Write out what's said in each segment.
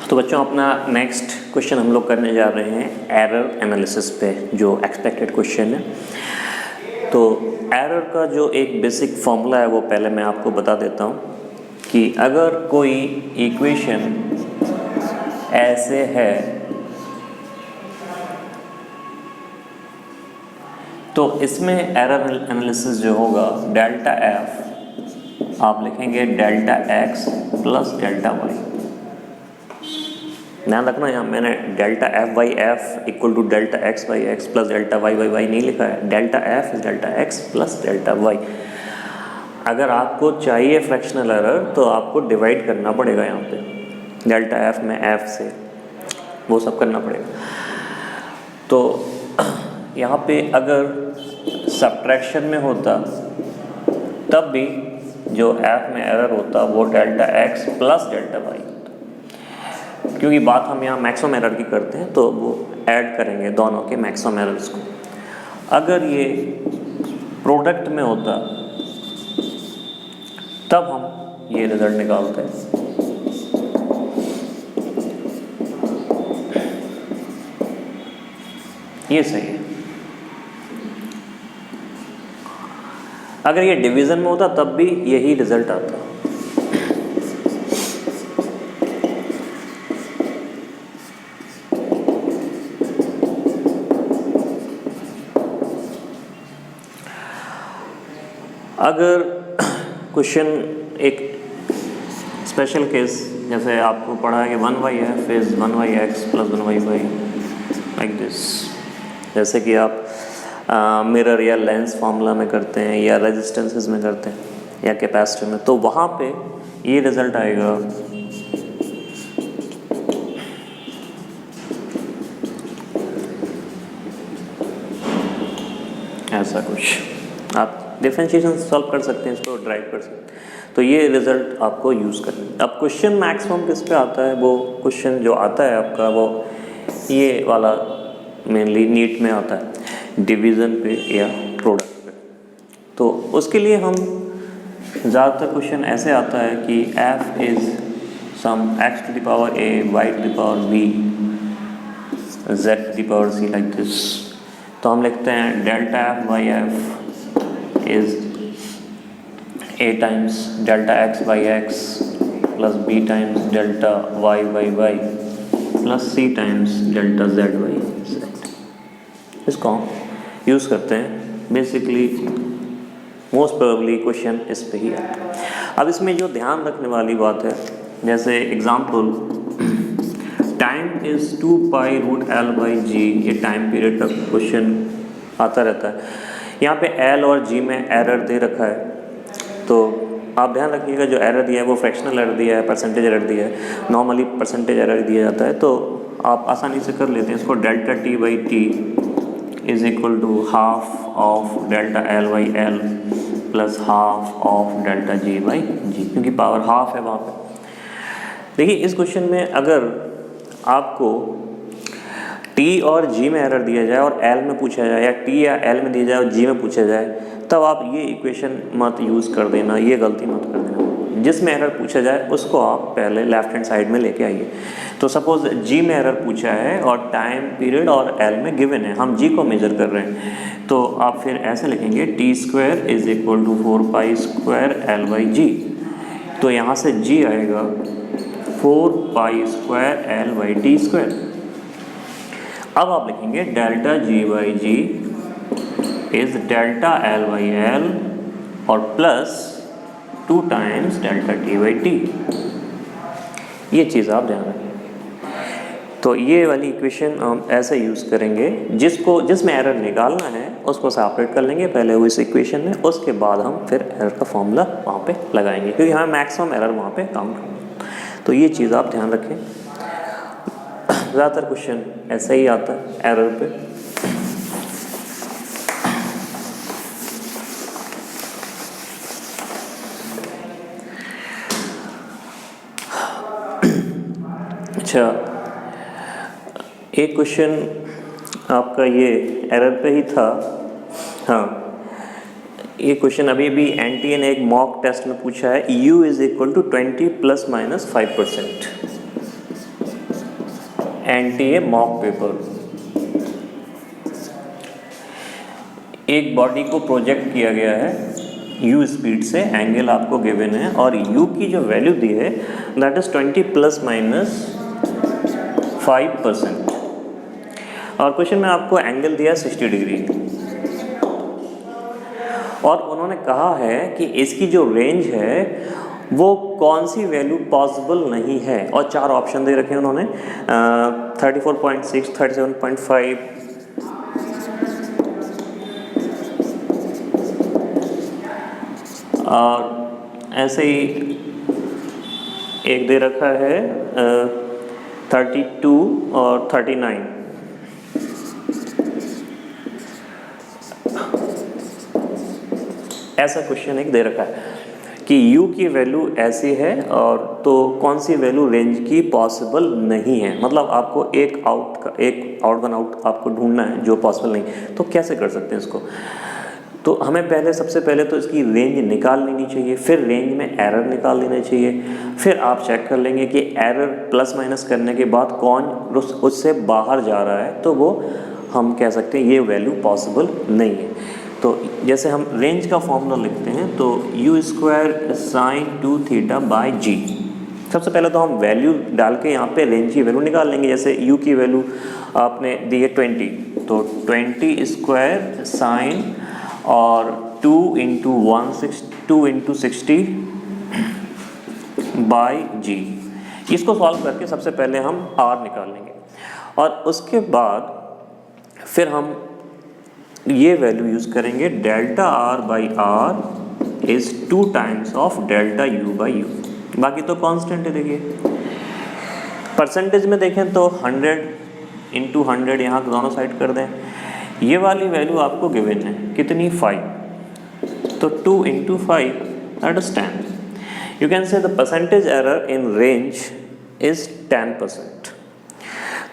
तो बच्चों अपना नेक्स्ट क्वेश्चन हम लोग करने जा रहे हैं एरर एनालिसिस पे, जो एक्सपेक्टेड क्वेश्चन है। तो एरर का जो एक बेसिक फॉर्मूला है वो पहले मैं आपको बता देता हूँ कि अगर कोई इक्वेशन ऐसे है तो इसमें एरर एनालिसिस जो होगा डेल्टा एफ आप लिखेंगे delta X plus delta Y. ध्यान रखना यहाँ मैंने delta F by F equal to delta X by X plus delta Y by Y नहीं लिखा है। Delta F is delta X plus delta Y. अगर आपको चाहिए फ्रैक्शनल एरर तो आपको डिवाइड करना पड़ेगा यहाँ पे डेल्टा एफ में एफ से, वो सब करना पड़ेगा। तो यहाँ पे अगर सब्ट्रैक्शन में होता तब भी जो एफ में एरर होता वो delta X plus delta Y, क्योंकि बात हम यहाँ मैक्सिमम एरर की करते हैं तो वो ऐड करेंगे दोनों के मैक्सिमम एरर्स को। अगर ये प्रोडक्ट में होता तब हम ये रिजल्ट निकालते हैं। ये सही है। अगर ये डिवीजन में होता तब भी यही रिजल्ट आता। अगर क्वेश्चन एक स्पेशल केस जैसे आपको पढ़ा है कि 1/f is 1/x plus 1/y like this, जैसे कि आप मिरर या लेंस फार्मूला में करते हैं या रेजिस्टेंसेस में करते हैं या कैपेसिटर में, तो वहाँ पे ये रिजल्ट आएगा। ऐसा कुछ आप डिफरेंशिएशन सॉल्व कर सकते हैं, इसको ड्राइव कर सकते हैं। तो ये रिजल्ट आपको यूज़ करना है। अब क्वेश्चन मैक्सिमम किस पे आता है, वो क्वेश्चन जो आता है आपका वो ये वाला मेनली नीट में आता है, डिवीज़न पे या प्रोडक्ट पे। तो उसके लिए हम ज़्यादातर क्वेश्चन ऐसे आता है कि f is sum x to the power a y to the power b z to the power c like this. तो हम लिखते हैं delta f by f is a times delta x by x plus b times delta y by y plus c times delta z by z। इसको हम use करते हैं basically, most probably question इस पे ही आता है। अब इसमें जो ध्यान रखने वाली बात है, जैसे एग्जांपल टाइम इज़ 2π√L/g, ये टाइम पीरियड का क्वेश्चन आता रहता है। यहाँ पे L और G में एरर दे रखा है, तो आप ध्यान रखिएगा जो एरर दिया है वो फ्रैक्शनल एरर दिया है, परसेंटेज एरर दिया है। नॉर्मली परसेंटेज एरर दिया जाता है तो आप आसानी से कर लेते हैं इसको। Delta t by t is equal to half of delta l by l plus half of delta g by g, क्योंकि पावर हाफ है वहाँ पे। देखिए इस क्वेश्चन में अगर आपको T और G में एरर दिया जाए और L में पूछा जाए, या T या L में दिया जाए और G में पूछा जाए, तब आप ये इक्वेशन मत यूज़ कर देना, ये गलती मत कर देना। जिसमें एरर पूछा जाए उसको आप पहले लेफ्ट हैंड साइड में लेके आइए। तो सपोज G में एरर पूछा है और टाइम पीरियड और L में गिवन है, हम G को मेजर कर रहे हैं, तो आप फिर ऐसे लिखेंगे t² is equal to 4π² L/g। तो यहाँ से G आएगा 4π² L/t²। अब आप लिखेंगे delta G/g is delta L/l और प्लस 2 टाइम्स डेल्टा t/t। ये चीज़ आप ध्यान रखें। तो ये वाली इक्वेशन हम ऐसे यूज़ करेंगे, जिसमें एरर निकालना है उसको सेपरेट कर लेंगे पहले वो इस इक्वेशन में, उसके बाद हम फिर एरर का फॉर्मूला वहाँ पे लगाएंगे, क्योंकि हमें मैक्सिमम एरर वहाँ पे काउंट होगा। तो ये चीज़ आप ध्यान रखें। ज़्यादातर क्वेश्चन ऐसा ही आता है एरर पे। अच्छा, एक क्वेश्चन आपका ये एरर पे ही था। हाँ, ये क्वेश्चन अभी भी एनटीए ने एक मॉक टेस्ट में पूछा है, U is equal to 20 ± 5%। NTA mock paper. एक बॉडी को प्रोजेक्ट किया गया है u स्पीड से, एंगल आपको गिवन है और u की जो वैल्यू दी है दैट इज 20 ± 5%। और क्वेश्चन में आपको एंगल दिया 60 डिग्री और उन्होंने कहा है कि इसकी जो रेंज है वो कौन सी वैल्यू पॉसिबल नहीं है, और 4 ऑप्शन दे रखे हैं उन्होंने 34.6, 37.5, और ऐसे ही एक दे रखा है 32 और 39। ऐसा क्वेश्चन एक दे रखा है कि u की वैल्यू ऐसी है और तो कौन सी वैल्यू रेंज की पॉसिबल नहीं है, मतलब आपको एक आउट वन आउट आपको ढूंढना है जो पॉसिबल नहीं। तो कैसे कर सकते हैं इसको? तो हमें सबसे पहले तो इसकी रेंज निकाल लेनी चाहिए, फिर रेंज में एरर निकाल लेना चाहिए, फिर आप चेक कर लेंगे कि एरर प्लस माइनस करने के बाद कौन उससे बाहर जा रहा है, तो वो हम कह सकते हैं ये वैल्यू पॉसिबल नहीं है। तो जैसे हम रेंज का फॉर्मूला लिखते हैं तो u² sin 2θ/g। सबसे पहले तो हम वैल्यू डाल के यहाँ पे रेंज की वैल्यू निकाल लेंगे। जैसे u की वैल्यू आपने दी है 20, तो 20² sin और 2 × 60/g। इसको सॉल्व करके सबसे पहले हम r निकाल लेंगे और उसके बाद फिर हम ये वैल्यू यूज़ करेंगे ΔR/r is 2 times of ΔU/u। बाकी तो कांस्टेंट है। देखिए परसेंटेज में देखें तो 100 × 100 यहाँ दोनों साइड कर दें, ये वाली वैल्यू आपको गिवन है कितनी 5, तो 2 × 5 that is 10। You can say the percentage error in range is 10%।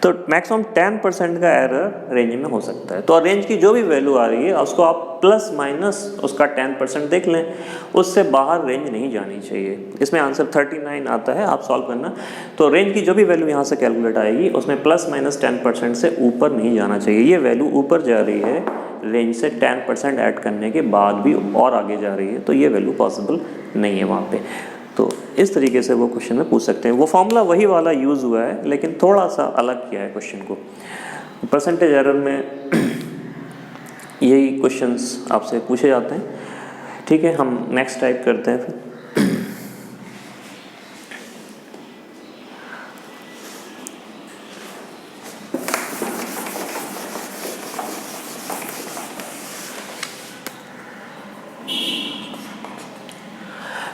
तो मैक्सिमम 10% का एरर रेंज में हो सकता है। तो रेंज की जो भी वैल्यू आ रही है उसको आप प्लस माइनस उसका 10% देख लें, उससे बाहर रेंज नहीं जानी चाहिए। इसमें आंसर 39 आता है, आप सॉल्व करना। तो रेंज की जो भी वैल्यू यहाँ से कैलकुलेट आएगी उसमें प्लस माइनस 10% से ऊपर नहीं जाना चाहिए। ये वैल्यू ऊपर जा रही है रेंज से 10% ऐड करने के बाद भी और आगे जा रही है, तो ये वैल्यू पॉसिबल नहीं है वहाँ पे। तो इस तरीके से वो क्वेश्चन में पूछ सकते हैं। वो फॉर्मूला वही वाला यूज़ हुआ है लेकिन थोड़ा सा अलग किया है क्वेश्चन को। परसेंटेज एरर में यही क्वेश्चंस आपसे पूछे जाते हैं। ठीक है, हम नेक्स्ट टाइप करते हैं फिर।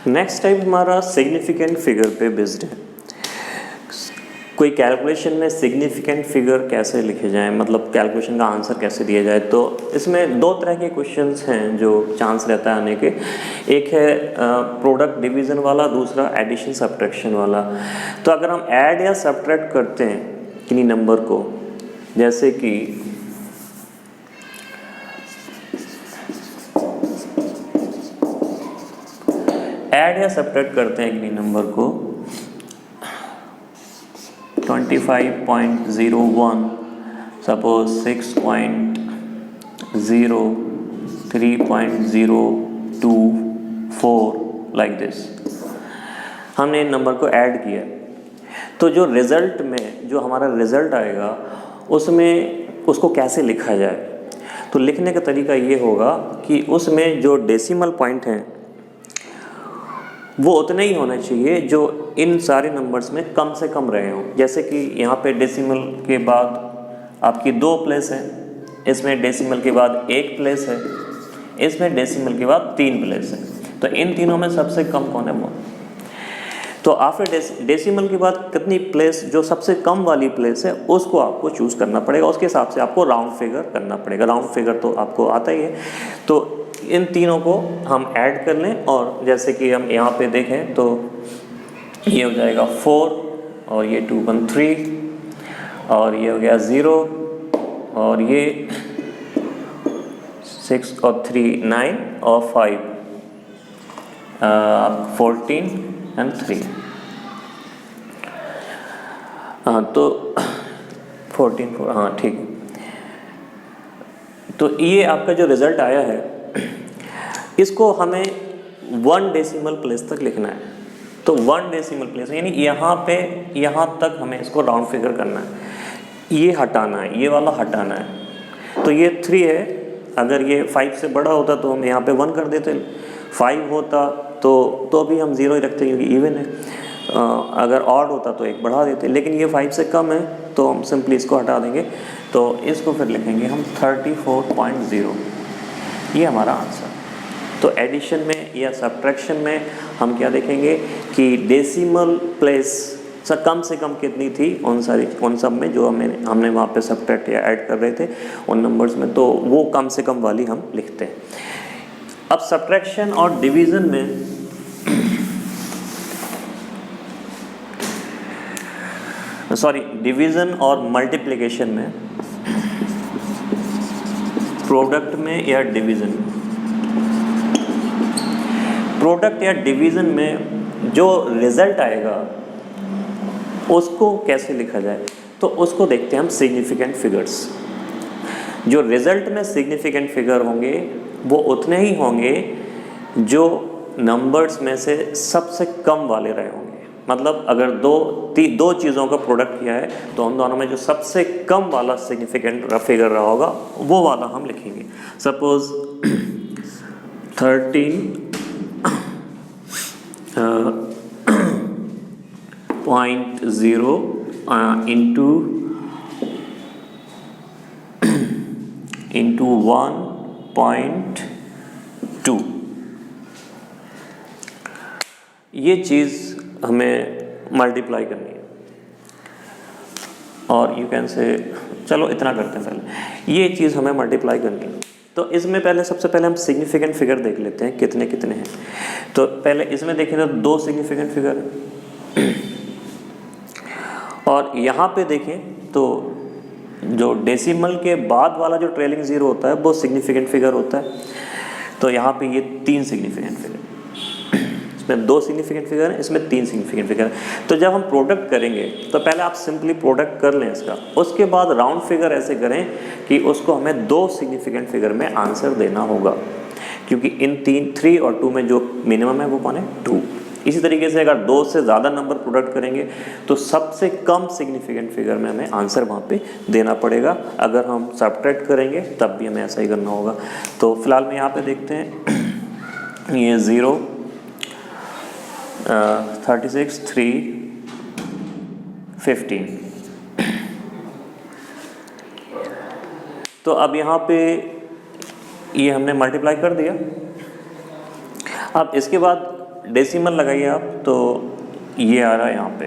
नेक्स्ट टाइप हमारा सिग्निफिकेंट फिगर पे बेस्ड है। कोई कैलकुलेशन में सिग्निफिकेंट फिगर कैसे लिखे जाएं, मतलब कैलकुलेशन का आंसर कैसे दिया जाए। तो इसमें 2 तरह के क्वेश्चंस हैं जो चांस रहता है आने के। एक है प्रोडक्ट डिवीज़न वाला, दूसरा एडिशन सब्ट्रैक्शन वाला। तो अगर हम ऐड या सब्ट्रैक्ट करते हैं किन्हीं नंबर को, जैसे कि ऐड या सब्ट्रैक्ट करते हैं किन्हीं नंबर को 25.01 सपोज 6.0 3.024 लाइक दिस। हमने इन नंबर को ऐड किया, तो जो रिज़ल्ट में जो हमारा रिज़ल्ट आएगा उसमें उसको कैसे लिखा जाए। तो लिखने का तरीका ये होगा कि उसमें जो डेसिमल पॉइंट हैं वो उतने ही होने चाहिए जो इन सारे नंबर्स में कम से कम रहे हों। जैसे कि यहाँ पे डेसिमल के बाद आपकी 2 प्लेस है, इसमें डेसिमल के बाद 1 प्लेस है, इसमें डेसिमल के बाद 3 प्लेस है। तो इन तीनों में सबसे कम कौन है वो। तो आफ्टर डेसिमल के बाद कितनी प्लेस, जो सबसे कम वाली प्लेस है उसको आपको चूज़ करना पड़ेगा। उसके हिसाब से आपको राउंड फिगर करना पड़ेगा। राउंड फिगर तो आपको आता ही है। तो इन तीनों को हम ऐड कर लें और जैसे कि हम यहाँ पे देखें तो ये हो जाएगा 4 और ये 2 1 3 और ये हो गया 0 और ये 6 और 3 9 और 5 14 and 3। तो 14 हाँ ठीक है। तो ये आपका जो रिज़ल्ट आया है इसको हमें 1 डेसिमल प्लेस तक लिखना है। तो 1 डेसिमल प्लेस यानी यहाँ पे यहाँ तक हमें इसको राउंड फिगर करना है, ये हटाना है, ये वाला हटाना है। तो ये 3 है, अगर ये 5 से बड़ा होता तो हम यहाँ पे 1 कर देते, 5 होता तो भी हम 0 ही रखते क्योंकि इवन है। अगर ऑड होता तो 1 बढ़ा देते, लेकिन ये 5 से कम है तो हम सिंपली इसको हटा देंगे। तो इसको फिर लिखेंगे हम 34.0, ये हमारा आंसर। तो एडिशन में या सब्ट्रैक्शन में हम क्या देखेंगे कि डेसिमल प्लेस कम से कम कितनी थी उन सब में जो हमने वहाँ पे सब्ट्रैक्ट या ऐड कर रहे थे उन नंबर्स में, तो वो कम से कम वाली हम लिखते हैं। अब सब्ट्रैक्शन और डिवीज़न में डिवीज़न और मल्टीप्लिकेशन में, प्रोडक्ट में या डिवीज़न में, प्रोडक्ट या डिवीज़न में जो रिज़ल्ट आएगा उसको कैसे लिखा जाए, तो उसको देखते हैं हम सिग्निफिकेंट फिगर्स। जो रिज़ल्ट में सिग्निफिकेंट फिगर होंगे वो उतने ही होंगे जो नंबर्स में से सबसे कम वाले रहे होंगे। मतलब अगर दो चीज़ों का प्रोडक्ट किया है तो उन दोनों में जो सबसे कम वाला सिग्निफिकेंट फिगर रहा होगा वो वाला हम लिखेंगे। सपोज 13.0 into 1.2, ये चीज़ हमें मल्टीप्लाई करनी है। और यू कैन से, चलो इतना करते हैं पहले, ये चीज़ हमें मल्टीप्लाई करनी है। तो इसमें सबसे पहले हम सिग्निफिकेंट फिगर देख लेते हैं कितने कितने हैं। तो पहले इसमें देखें तो 2 सिग्निफिकेंट फिगर है, और यहाँ पे देखें तो जो डेसिमल के बाद वाला जो ट्रेलिंग 0 होता है वो सिग्निफिकेंट फिगर होता है। तो यहाँ पे ये 3 सिग्निफिकेंट फिगर, इसमें 2 सिग्निफिकेंट फिगर है, इसमें 3 सिग्निफिकेंट फिगर है। तो जब हम प्रोडक्ट करेंगे तो पहले आप सिंपली प्रोडक्ट कर लें इसका, उसके बाद राउंड फिगर ऐसे करें कि उसको हमें 2 सिग्निफिकेंट फिगर में आंसर देना होगा, क्योंकि इन 3 और 2 में जो मिनिमम है वो कौन है, 2। इसी तरीके से अगर 2 से ज़्यादा नंबर प्रोडक्ट करेंगे तो सबसे कम सिग्निफिकेंट फिगर में हमें आंसर वहाँ पे देना पड़ेगा। अगर हम सब्ट्रैक्ट करेंगे तब भी हमें ऐसा ही करना होगा। तो फिलहाल में यहाँ पे देखते हैं, ये 0, 36, 3, 15। तो अब यहाँ पे ये हमने मल्टीप्लाई कर दिया। अब इसके बाद डेसिमल लगाइए आप, तो ये आ रहा है यहाँ पे।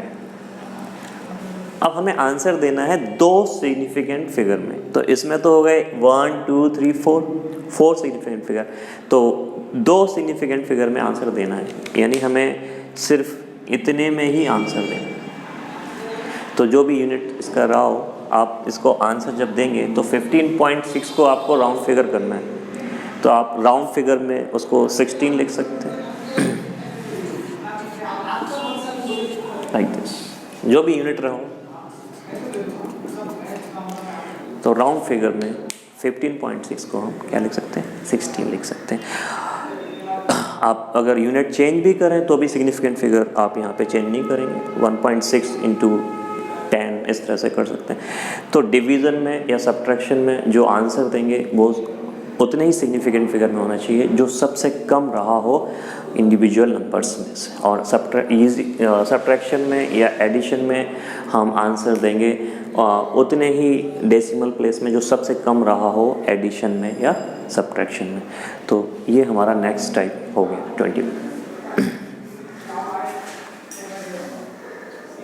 अब हमें आंसर देना है 2 सिग्निफिकेंट फिगर में। तो इसमें तो हो गए 1, 2, 3, 4 सिग्निफिकेंट फिगर। तो 2 सिग्निफिकेंट फिगर में आंसर देना है, यानी हमें सिर्फ इतने में ही आंसर देना है। तो जो भी यूनिट इसका रहा हो, आप इसको आंसर जब देंगे तो 15.6 को आपको राउंड फिगर करना है। तो आप राउंड फिगर में उसको 16 लिख सकते हैं, लाइक दिस, जो भी यूनिट रहो। तो राउंड फिगर में 15.6 को हम क्या लिख सकते हैं, 16 लिख सकते हैं। आप अगर यूनिट चेंज भी करें तो भी सिग्निफिकेंट फिगर आप यहाँ पे चेंज नहीं करेंगे, 1.6 इंटू 10 इस तरह से कर सकते हैं। तो डिवीज़न में या सब्ट्रैक्शन में जो आंसर देंगे वो उतने ही सिग्निफिकेंट फिगर में होना चाहिए जो सबसे कम रहा हो इंडिविजुअल नंबर्स में से। और सब्ट्रैक्शन में या एडिशन में हम आंसर देंगे उतने ही डेसिमल प्लेस में जो सबसे कम रहा हो एडिशन में या सब्ट्रैक्शन में। तो ये हमारा नेक्स्ट टाइप हो गया 20।